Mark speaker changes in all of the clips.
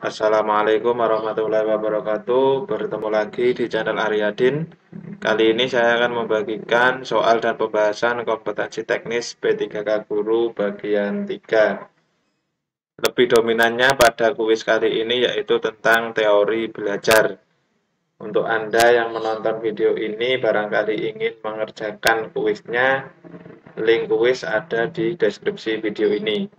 Speaker 1: Assalamualaikum warahmatullahi wabarakatuh. Bertemu lagi di channel Aryadin. Kali ini saya akan membagikan soal dan pembahasan kompetensi teknis P3K Guru bagian 3. Lebih dominannya pada kuis kali ini yaitu tentang teori belajar. Untuk Anda yang menonton video ini barangkali ingin mengerjakan kuisnya, link kuis ada di deskripsi video ini.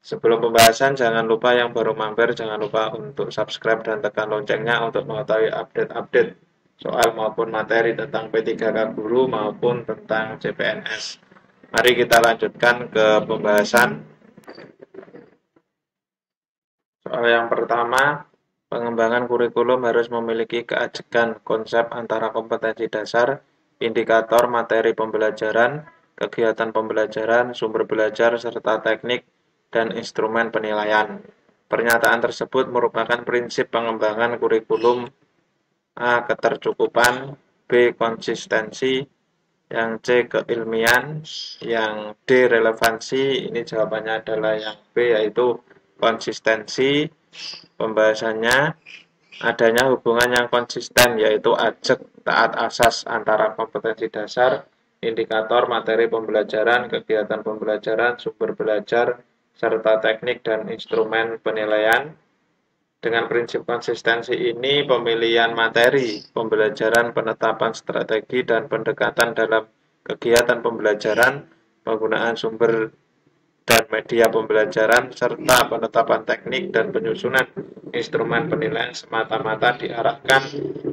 Speaker 1: Sebelum pembahasan, jangan lupa yang baru mampir, jangan lupa untuk subscribe dan tekan loncengnya untuk mengetahui update-update soal maupun materi tentang P3K Guru maupun tentang CPNS. Mari kita lanjutkan ke pembahasan. Soal yang pertama, pengembangan kurikulum harus memiliki keajekan konsep antara kompetensi dasar, indikator materi pembelajaran, kegiatan pembelajaran, sumber belajar, serta teknik dan instrumen penilaian. Pernyataan tersebut merupakan prinsip pengembangan kurikulum. A. Ketercukupan, B. Konsistensi, yang C. Keilmian, yang D. Relevansi. Ini jawabannya adalah yang B, yaitu konsistensi. Pembahasannya, adanya hubungan yang konsisten, yaitu ajek taat asas antara kompetensi dasar, indikator materi pembelajaran, kegiatan pembelajaran, sumber belajar, serta teknik dan instrumen penilaian. Dengan prinsip konsistensi ini, pemilihan materi pembelajaran, penetapan strategi, dan pendekatan dalam kegiatan pembelajaran, penggunaan sumber dan media pembelajaran, serta penetapan teknik dan penyusunan instrumen penilaian semata-mata diarahkan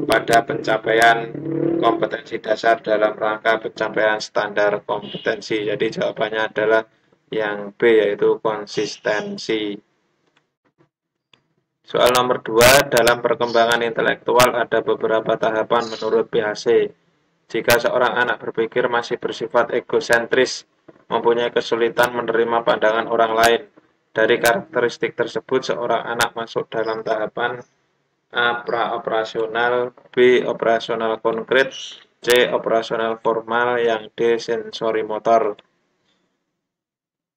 Speaker 1: pada pencapaian kompetensi dasar dalam rangka pencapaian standar kompetensi. Jadi jawabannya adalah yang B, yaitu konsistensi. Soal nomor 2, dalam perkembangan intelektual ada beberapa tahapan menurut PHC. Jika seorang anak berpikir masih bersifat egosentris, mempunyai kesulitan menerima pandangan orang lain, dari karakteristik tersebut seorang anak masuk dalam tahapan A. Praoperasional, B. Operasional konkret, C. Operasional formal, yang D. Sensori motor.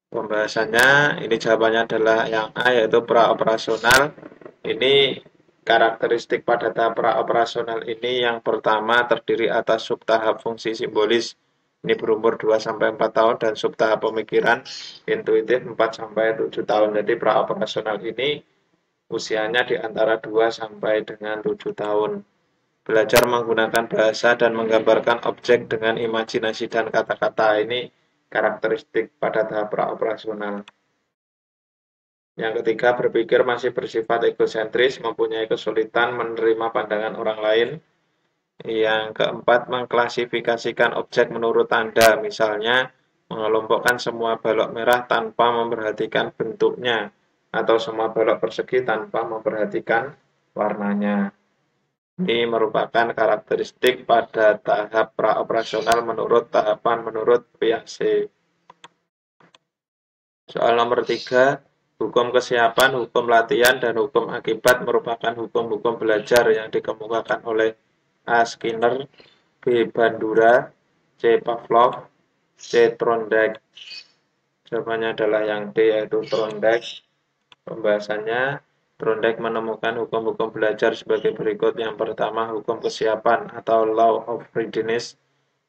Speaker 1: Pembahasannya, ini jawabannya adalah yang A, yaitu praoperasional. Ini karakteristik pada tahap praoperasional ini yang pertama terdiri atas subtahap fungsi simbolis, ini berumur 2-4 tahun, dan subtahap pemikiran intuitif 4-7 tahun. Jadi praoperasional ini usianya di antara 2 sampai dengan 7 tahun. Belajar menggunakan bahasa dan menggambarkan objek dengan imajinasi dan kata-kata, ini karakteristik pada tahap praoperasional. Yang ketiga, berpikir masih bersifat egosentris, mempunyai kesulitan menerima pandangan orang lain. Yang keempat, mengklasifikasikan objek menurut tanda, misalnya mengelompokkan semua balok merah tanpa memperhatikan bentuknya, atau semua balok persegi tanpa memperhatikan warnanya. Ini merupakan karakteristik pada tahap praoperasional menurut tahapan menurut PHC. Soal nomor 3, hukum kesiapan, hukum latihan, dan hukum akibat merupakan hukum-hukum belajar yang dikemukakan oleh A. Skinner, B. Bandura, C. Pavlov, C. Thorndike. Jawabannya adalah yang D, yaitu Thorndike. Pembahasannya, Thorndike menemukan hukum-hukum belajar sebagai berikut. Yang pertama, hukum kesiapan atau law of readiness.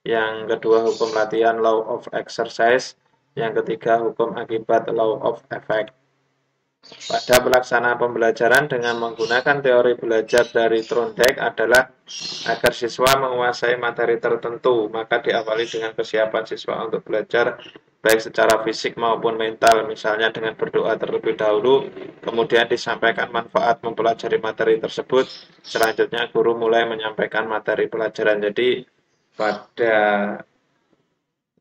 Speaker 1: Yang kedua, hukum latihan, law of exercise. Yang ketiga, hukum akibat, law of effect. Pada pelaksanaan pembelajaran dengan menggunakan teori belajar dari Thorndike adalah agar siswa menguasai materi tertentu, maka diawali dengan kesiapan siswa untuk belajar baik secara fisik maupun mental, misalnya dengan berdoa terlebih dahulu, kemudian disampaikan manfaat mempelajari materi tersebut, selanjutnya guru mulai menyampaikan materi pelajaran. Jadi pada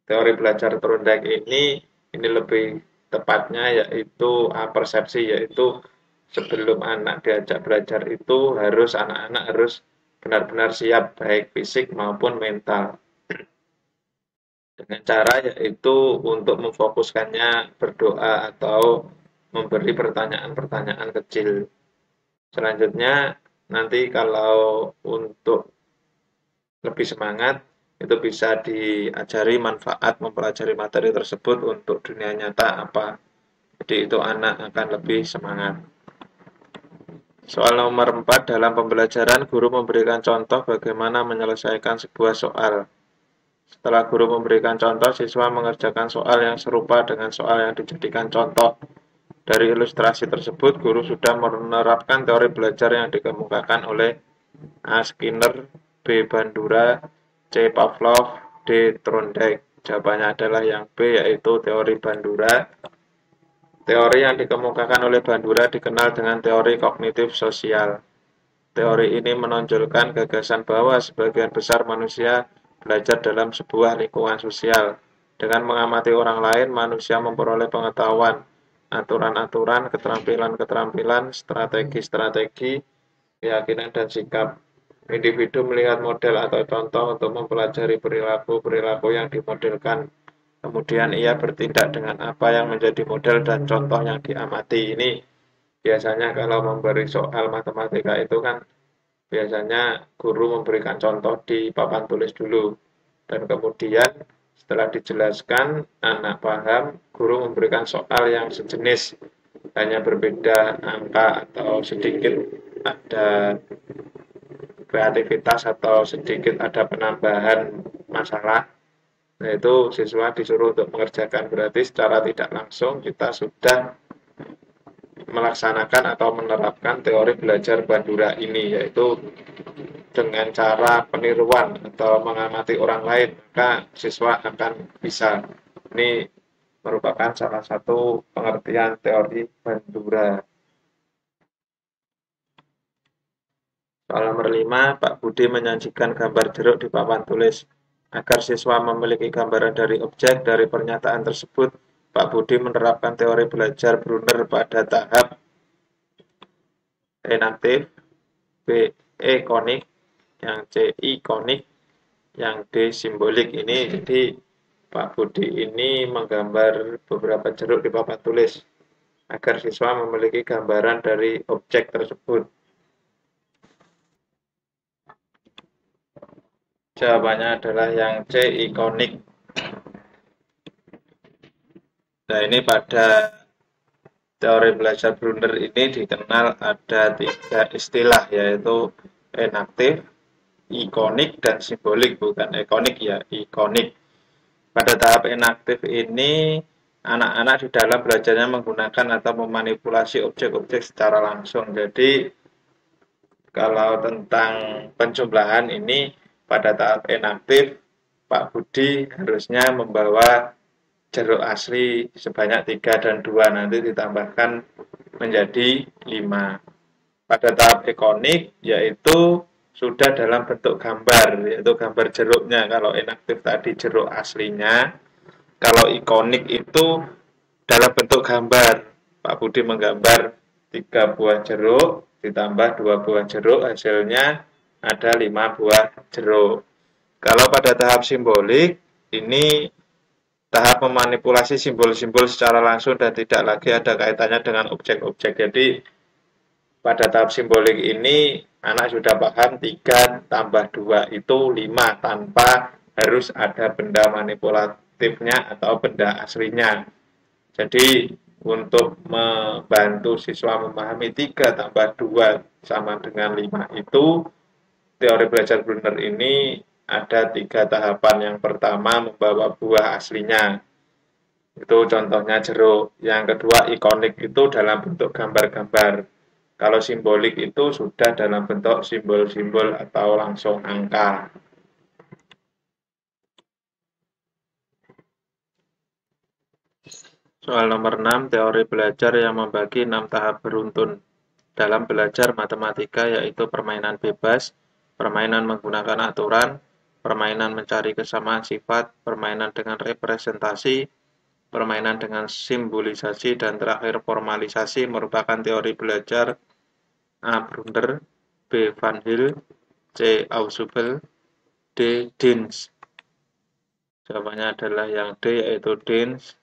Speaker 1: teori belajar Thorndike ini lebih tepatnya yaitu persepsi, yaitu sebelum anak diajak belajar itu anak-anak harus benar-benar siap baik fisik maupun mental. Dengan cara yaitu untuk memfokuskannya berdoa atau memberi pertanyaan-pertanyaan kecil. Selanjutnya nanti kalau untuk lebih semangat, itu bisa diajari manfaat mempelajari materi tersebut untuk dunia nyata apa. Jadi itu anak akan lebih semangat. Soal nomor 4, dalam pembelajaran guru memberikan contoh bagaimana menyelesaikan sebuah soal. Setelah guru memberikan contoh, siswa mengerjakan soal yang serupa dengan soal yang dijadikan contoh. Dari ilustrasi tersebut, guru sudah menerapkan teori belajar yang dikemukakan oleh A. Skinner, B. Bandura, C. Pavlov, D. Thorndike. Jawabannya adalah yang B, yaitu teori Bandura. Teori yang dikemukakan oleh Bandura dikenal dengan teori kognitif sosial. Teori ini menonjolkan gagasan bahwa sebagian besar manusia belajar dalam sebuah lingkungan sosial. Dengan mengamati orang lain, manusia memperoleh pengetahuan, aturan-aturan, keterampilan-keterampilan, strategi-strategi, keyakinan, dan sikap. Individu melihat model atau contoh untuk mempelajari perilaku-perilaku yang dimodelkan. Kemudian ia bertindak dengan apa yang menjadi model dan contoh yang diamati. Ini biasanya kalau memberi soal matematika itu kan biasanya guru memberikan contoh di papan tulis dulu. Dan kemudian setelah dijelaskan, anak paham, guru memberikan soal yang sejenis, hanya berbeda angka atau sedikit ada kreativitas atau sedikit ada penambahan masalah. Nah, itu siswa disuruh untuk mengerjakan, berarti secara tidak langsung kita sudah melaksanakan atau menerapkan teori belajar Bandura ini, yaitu dengan cara peniruan atau mengamati orang lain, maka siswa akan bisa. Ini merupakan salah satu pengertian teori Bandura. Soal nomor 5, Pak Budi menyajikan gambar jeruk di papan tulis. Agar siswa memiliki gambaran dari objek dari pernyataan tersebut, Pak Budi menerapkan teori belajar Brunner pada tahap enaktif, B. Konik, yang C. Ikonik, yang D. Simbolik. Ini jadi Pak Budi ini menggambar beberapa jeruk di papan tulis agar siswa memiliki gambaran dari objek tersebut. Jawabannya adalah yang C. Ikonik. Nah, ini pada teori belajar Brunner ini dikenal ada 3 istilah, yaitu enaktif, ikonik, dan simbolik. Bukan ikonik ya, ikonik. Pada tahap enaktif ini, anak-anak di dalam belajarnya menggunakan atau memanipulasi objek-objek secara langsung. Jadi, kalau tentang penjumlahan ini, pada tahap enaktif, Pak Budi harusnya membawa jeruk asli sebanyak 3 dan 2, nanti ditambahkan menjadi 5. Pada tahap ikonik, yaitu sudah dalam bentuk gambar, yaitu gambar jeruknya. Kalau inaktif tadi jeruk aslinya, kalau ikonik itu dalam bentuk gambar. Pak Budi menggambar 3 buah jeruk, ditambah 2 buah jeruk, hasilnya ada 5 buah jeruk. Kalau pada tahap simbolik, ini tahap memanipulasi simbol-simbol secara langsung dan tidak lagi ada kaitannya dengan objek-objek. Jadi pada tahap simbolik ini anak sudah paham 3 tambah 2 itu 5 tanpa harus ada benda manipulatifnya atau benda aslinya. Jadi untuk membantu siswa memahami 3 tambah 2 sama dengan 5 itu, teori belajar Brunner ini ada 3 tahapan. Yang pertama membawa buah aslinya, itu contohnya jeruk. Yang kedua ikonik itu dalam bentuk gambar-gambar. Kalau simbolik itu sudah dalam bentuk simbol-simbol atau langsung angka. Soal nomor 6, teori belajar yang membagi 6 tahap beruntun dalam belajar matematika, yaitu permainan bebas, permainan menggunakan aturan, permainan mencari kesamaan sifat, permainan dengan representasi, permainan dengan simbolisasi, dan terakhir formalisasi, merupakan teori belajar A. Brunner, B. Van Hill, C. Ausubel, D. Deans. Jawabannya adalah yang D, yaitu Deans.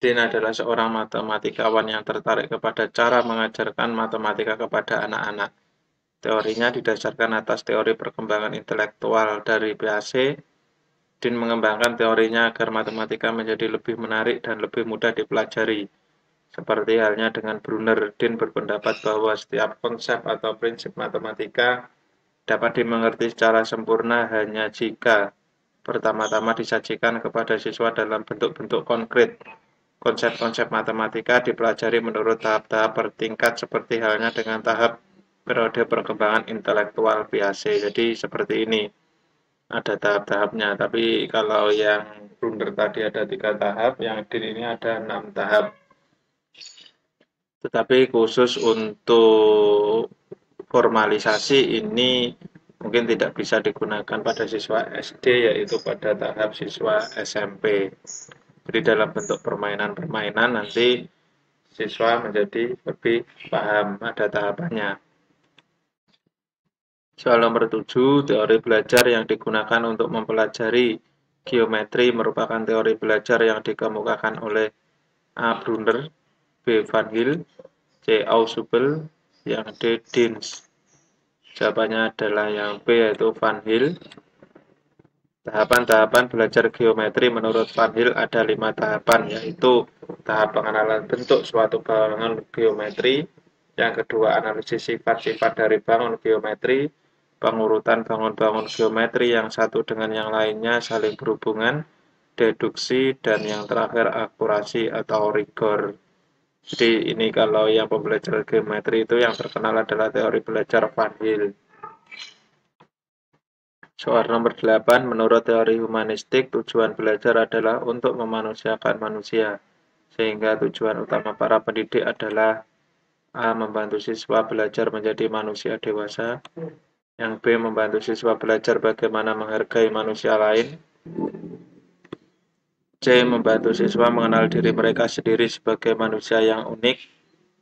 Speaker 1: Dean adalah seorang matematikawan yang tertarik kepada cara mengajarkan matematika kepada anak-anak. Teorinya didasarkan atas teori perkembangan intelektual dari BAC. Dean mengembangkan teorinya agar matematika menjadi lebih menarik dan lebih mudah dipelajari. Seperti halnya dengan Brunner, Dean berpendapat bahwa setiap konsep atau prinsip matematika dapat dimengerti secara sempurna hanya jika pertama-tama disajikan kepada siswa dalam bentuk-bentuk konkret. Konsep-konsep matematika dipelajari menurut tahap-tahap bertingkat seperti halnya dengan tahap periode perkembangan intelektual biasa. Jadi seperti ini, ada tahap-tahapnya. Tapi kalau yang Brunner tadi ada 3 tahap, yang Dean ini ada 6 tahap. Tetapi khusus untuk formalisasi ini mungkin tidak bisa digunakan pada siswa SD, yaitu pada tahap siswa SMP. Jadi dalam bentuk permainan-permainan nanti siswa menjadi lebih paham, ada tahapannya. Soal nomor 7, teori belajar yang digunakan untuk mempelajari geometri merupakan teori belajar yang dikemukakan oleh A. Brunner, B. Van Hill, C. Ausubel, yang D. Deans. Jawabannya adalah yang B, yaitu Van Hill. Tahapan-tahapan belajar geometri menurut Van Hill ada 5 tahapan, yaitu tahap pengenalan bentuk suatu bangun geometri, yang kedua analisis sifat-sifat dari bangun geometri, pengurutan bangun-bangun geometri yang satu dengan yang lainnya saling berhubungan, deduksi, dan yang terakhir akurasi atau rigor. Jadi ini kalau yang pembelajaran geometri itu yang terkenal adalah teori belajar Van Hill. Soal nomor 8, menurut teori humanistik, tujuan belajar adalah untuk memanusiakan manusia, sehingga tujuan utama para pendidik adalah A. Membantu siswa belajar menjadi manusia dewasa, yang B. Membantu siswa belajar bagaimana menghargai manusia lain, C. Membantu siswa mengenal diri mereka sendiri sebagai manusia yang unik,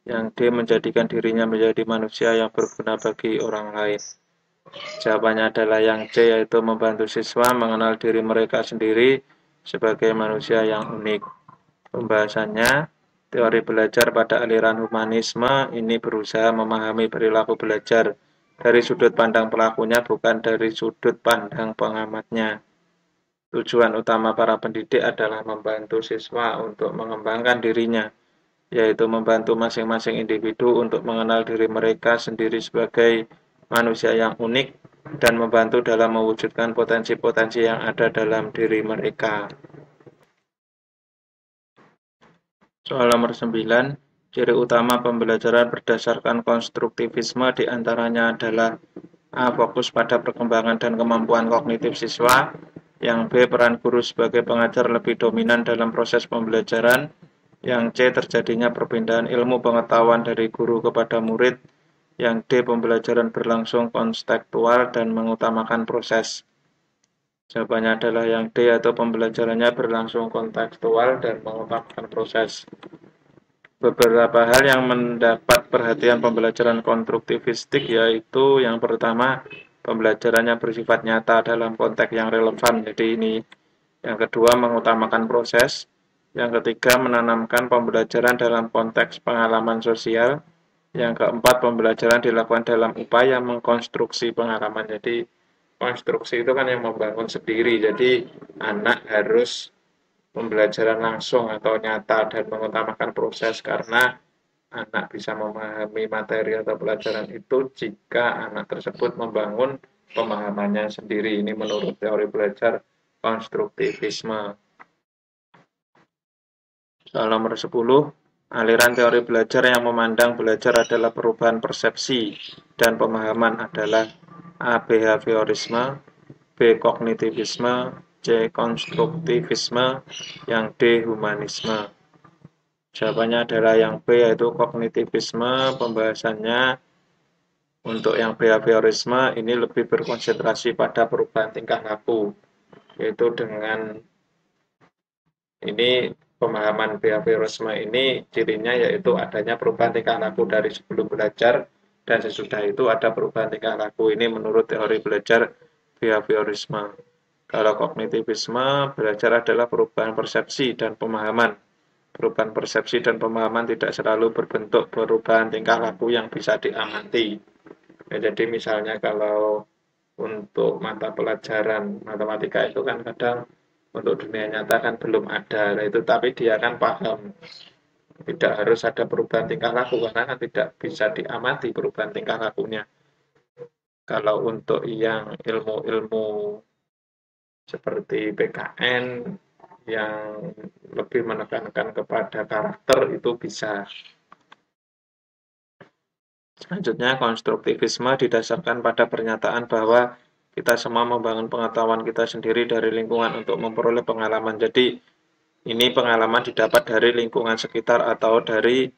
Speaker 1: yang D. Menjadikan dirinya menjadi manusia yang berguna bagi orang lain. Jawabannya adalah yang C, yaitu membantu siswa mengenal diri mereka sendiri sebagai manusia yang unik. Pembahasannya, teori belajar pada aliran humanisme ini berusaha memahami perilaku belajar dari sudut pandang pelakunya, bukan dari sudut pandang pengamatnya. Tujuan utama para pendidik adalah membantu siswa untuk mengembangkan dirinya, yaitu membantu masing-masing individu untuk mengenal diri mereka sendiri sebagai manusia yang unik dan membantu dalam mewujudkan potensi-potensi yang ada dalam diri mereka. Soal nomor 9, ciri utama pembelajaran berdasarkan konstruktivisme diantaranya adalah A. Fokus pada perkembangan dan kemampuan kognitif siswa, yang B. Peran guru sebagai pengajar lebih dominan dalam proses pembelajaran, yang C. Terjadinya perpindahan ilmu pengetahuan dari guru kepada murid, yang D. Pembelajaran berlangsung konstekstual dan mengutamakan proses. Jawabannya adalah yang D, atau pembelajarannya berlangsung kontekstual dan mengutamakan proses. Beberapa hal yang mendapat perhatian pembelajaran konstruktivistik yaitu yang pertama, pembelajarannya bersifat nyata dalam konteks yang relevan. Jadi ini. Yang kedua, mengutamakan proses. Yang ketiga, menanamkan pembelajaran dalam konteks pengalaman sosial. Yang keempat, pembelajaran dilakukan dalam upaya mengkonstruksi pengalaman. Jadi konstruksi itu kan yang membangun sendiri. Jadi anak harus pembelajaran langsung atau nyata dan mengutamakan proses, karena anak bisa memahami materi atau pelajaran itu jika anak tersebut membangun pemahamannya sendiri. Ini menurut teori belajar konstruktivisme. Soal nomor 10, aliran teori belajar yang memandang belajar adalah perubahan persepsi dan pemahaman adalah A. Behaviorisme, B. Kognitivisme, C. Konstruktivisme, yang D. Humanisme. Jawabannya adalah yang B, yaitu kognitivisme. Pembahasannya untuk yang behaviorisme ini lebih berkonsentrasi pada perubahan tingkah laku, yaitu dengan ini pemahaman behaviorisme ini cirinya yaitu adanya perubahan tingkah laku dari sebelum belajar dan sesudah itu ada perubahan tingkah laku. Ini menurut teori belajar behaviorisme. Kalau kognitivisme, belajar adalah perubahan persepsi dan pemahaman. Perubahan persepsi dan pemahaman tidak selalu berbentuk perubahan tingkah laku yang bisa diamati. Ya, jadi misalnya kalau untuk mata pelajaran matematika itu kan kadang untuk dunia nyata kan belum ada, nah itu tapi dia kan paham. Tidak harus ada perubahan tingkah laku karena kan tidak bisa diamati perubahan tingkah lakunya. Kalau untuk yang ilmu-ilmu seperti PKN yang lebih menekankan kepada karakter itu bisa. Selanjutnya, konstruktivisme didasarkan pada pernyataan bahwa kita semua membangun pengetahuan kita sendiri dari lingkungan untuk memperoleh pengalaman. Jadi, ini pengalaman didapat dari lingkungan sekitar atau dari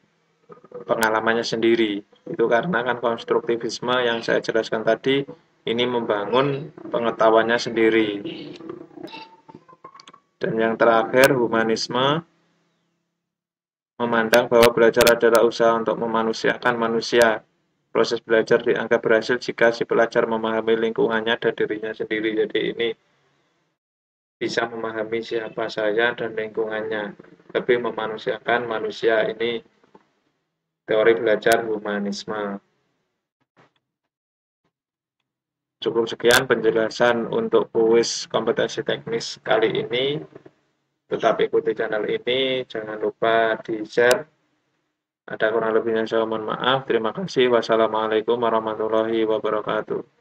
Speaker 1: pengalamannya sendiri. Itu karena kan konstruktivisme yang saya jelaskan tadi, ini membangun pengetahuannya sendiri. Dan yang terakhir, humanisme memandang bahwa belajar adalah usaha untuk memanusiakan manusia. Proses belajar dianggap berhasil jika si pelajar memahami lingkungannya dan dirinya sendiri. Jadi ini bisa memahami siapa saya dan lingkungannya. Lebih memanusiakan manusia. Ini teori belajar humanisme. Cukup sekian penjelasan untuk kuis kompetensi teknis kali ini. Tetap ikuti channel ini. Jangan lupa di-share. Ada kurang lebihnya saya mohon maaf. Terima kasih. Wassalamualaikum warahmatullahi wabarakatuh.